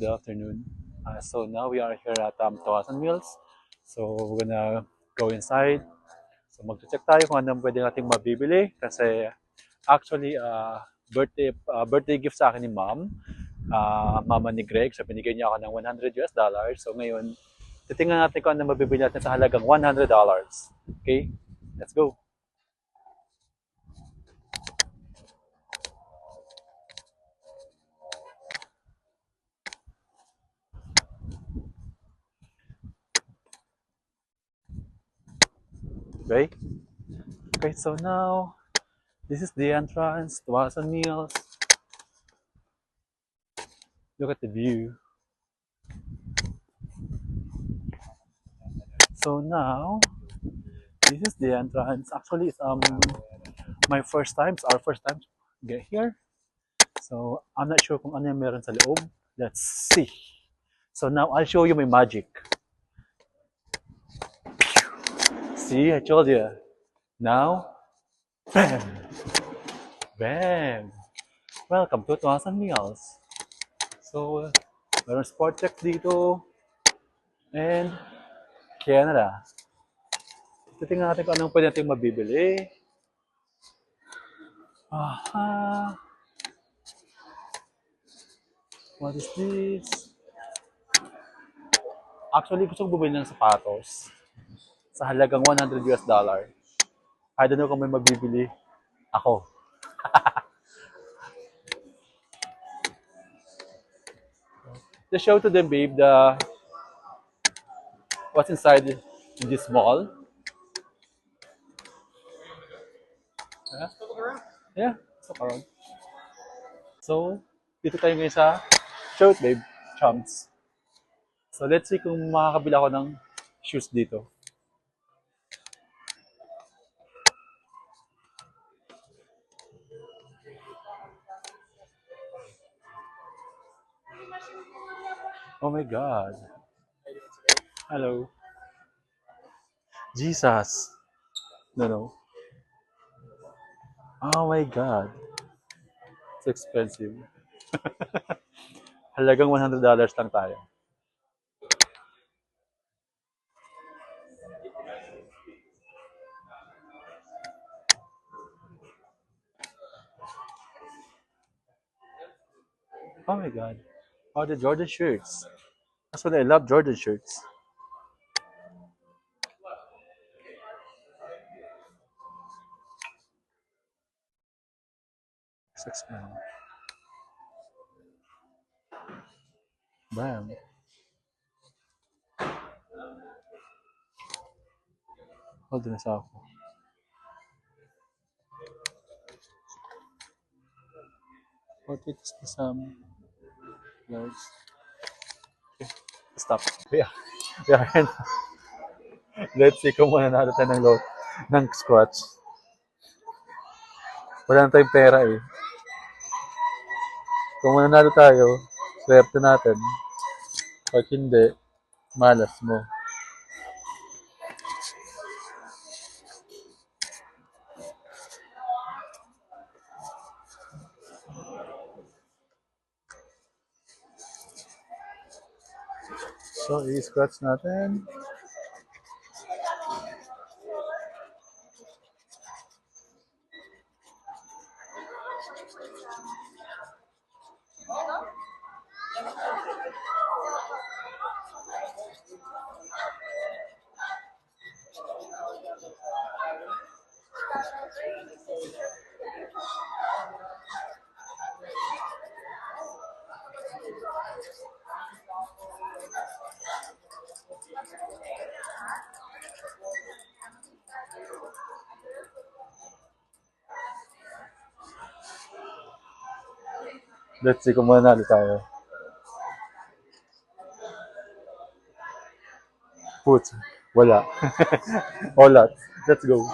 Good afternoon. So now we are here at Tawasan Mills. So we're gonna go inside. So mag-check tayo kung anong pwede nating mabibili kasi actually birthday gift sa akin ni Mom. Mama ni Greg. So binigay niya ako ng $100. So ngayon, titingnan natin kung anong mabibili natin sa halagang $100. Okay? Let's go. Okay? Okay, so now this is the entrance, Tawasan Mills. Look at the view. So now, this is the entrance. Actually, it's my first time, it's our first time to get here. So I'm not sure kung ano yung meron sa loob. Let's see. So now I'll show you my magic. See, I told you. Now, bam, bam. Welcome to Tawasan Mills. So, meron sport check dito. And Canada. Titingnan natin kung anong pwede natin mabibili. Aha. What is this? Actually, gusto ko bumili ng sapatos sa halagang $100. I don't know kung may mabibili ako. Just show to them, babe, what's inside in this mall. Yeah, so around. So, dito tayo ngayon sa show it, babe, chumps. So, let's see kung makakabila ako ng shoes dito. Oh my God. Hello. Jesus. No. Oh my God. It's expensive. Halagang $100 lang tayo. Oh my God. Oh, the Jordan shirts. That's what I love, Jordan shirts. $6. Bam. Hold on ako. What is some large? Okay, stop. Yeah. Let's see kung mananalo tayo ng scratch. Wala na tayong pera eh. Kung mananalo tayo, swerte natin. Pag hindi, malas mo. So, i-scratch natin. Let's see kung mananalo tayo. Put. Wala. Wala. Let's go.